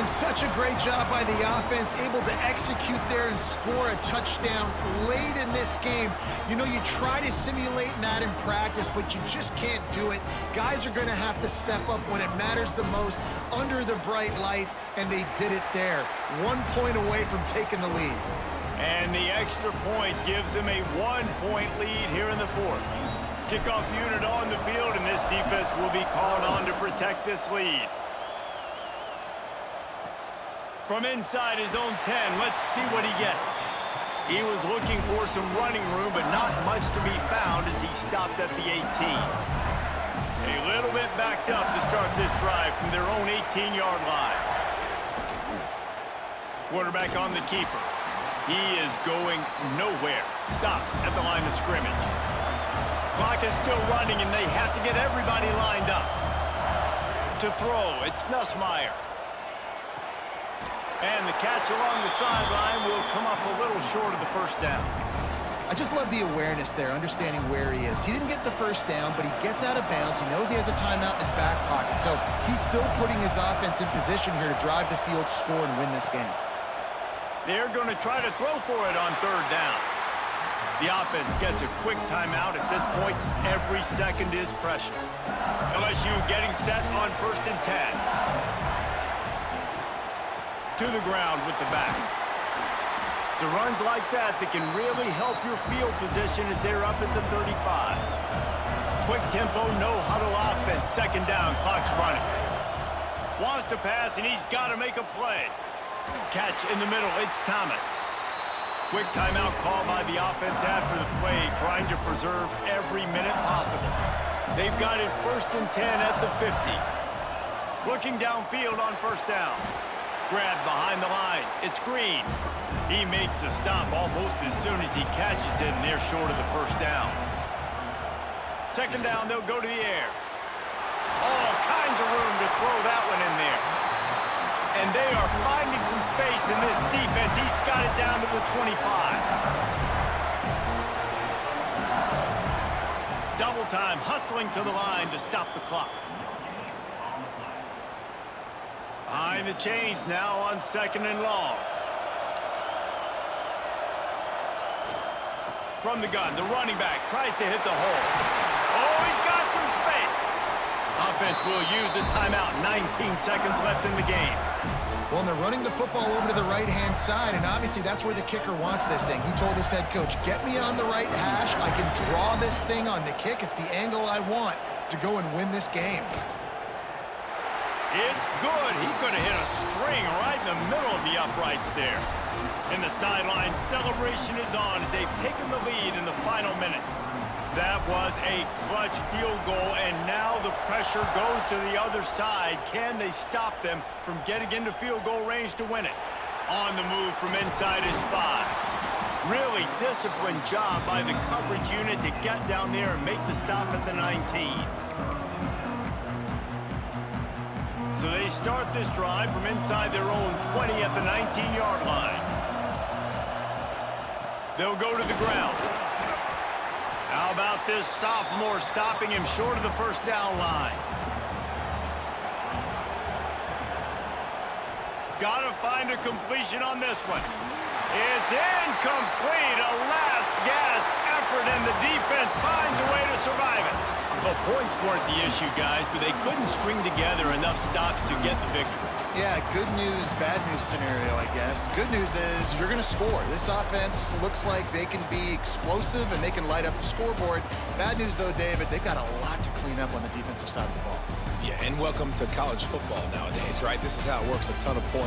And such a great job by the offense, able to execute there and score a touchdown late in this game. You know, you try to simulate that in practice, but you just can't do it. Guys are going to have to step up when it matters the most under the bright lights, and they did it there. 1 point away from taking the lead. And the extra point gives them a 1-point lead here in the fourth. Kickoff unit on the field, and this defense will be called on to protect this lead. From inside his own 10, let's see what he gets. He was looking for some running room, but not much to be found as he stopped at the 18. A little bit backed up to start this drive from their own 18-yard line. Quarterback on the keeper. He is going nowhere. Stop at the line of scrimmage. Clock is still running, and they have to get everybody lined up. To throw, it's Nussmeier. And the catch along the sideline will come up a little short of the first down. I just love the awareness there, understanding where he is. He didn't get the first down, but he gets out of bounds. He knows he has a timeout in his back pocket, so he's still putting his offense in position here to drive the field, score, and win this game. They're going to try to throw for it on third down. The offense gets a quick timeout. At this point, every second is precious. LSU getting set on 1st and 10. To the ground with the back. It's runs like that that can really help your field position as they're up at the 35. Quick tempo, no huddle offense. 2nd down, clock's running. Wants to pass, and he's got to make a play. Catch in the middle, it's Thomas. Quick timeout call by the offense after the play, trying to preserve every minute possible. They've got it 1st and 10 at the 50. Looking downfield on 1st down. Grab behind the line, it's Green. He makes the stop almost as soon as he catches it, and they're short of the 1st down. 2nd down, they'll go to the air. All kinds of room to throw that one in there. And they are finding some space in this defense. He's got it down to the 25. Double time, hustling to the line to stop the clock. Behind the chains now on 2nd and long. From the gun, the running back tries to hit the hole. Oh, he's got some space. Offense will use a timeout. 19 seconds left in the game. Well, and they're running the football over to the right-hand side, and obviously that's where the kicker wants this thing. He told his head coach, get me on the right hash. I can draw this thing on the kick. It's the angle I want to go and win this game. It's good. He could have hit a string right in the middle of the uprights there. And the sideline celebration is on as they've taken the lead in the final minute. That was a clutch field goal, and now the pressure goes to the other side. Can they stop them from getting into field goal range to win it? On the move from inside his 5. Really disciplined job by the coverage unit to get down there and make the stop at the 19. So they start this drive from inside their own 20 at the 19-yard line. They'll go to the ground. How about this sophomore stopping him short of the 1st down line? Got to find a completion on this one. It's incomplete. A last gasp effort, and the defense finds a way to survive it. Well, points weren't the issue, guys, but they couldn't string together enough stops to get the victory. Yeah, good news, bad news scenario, I guess. Good news is you're going to score. This offense looks like they can be explosive and they can light up the scoreboard. Bad news, though, David, they've got a lot to clean up on the defensive side of the ball. Yeah, and welcome to college football nowadays, right? This is how it works, a ton of points.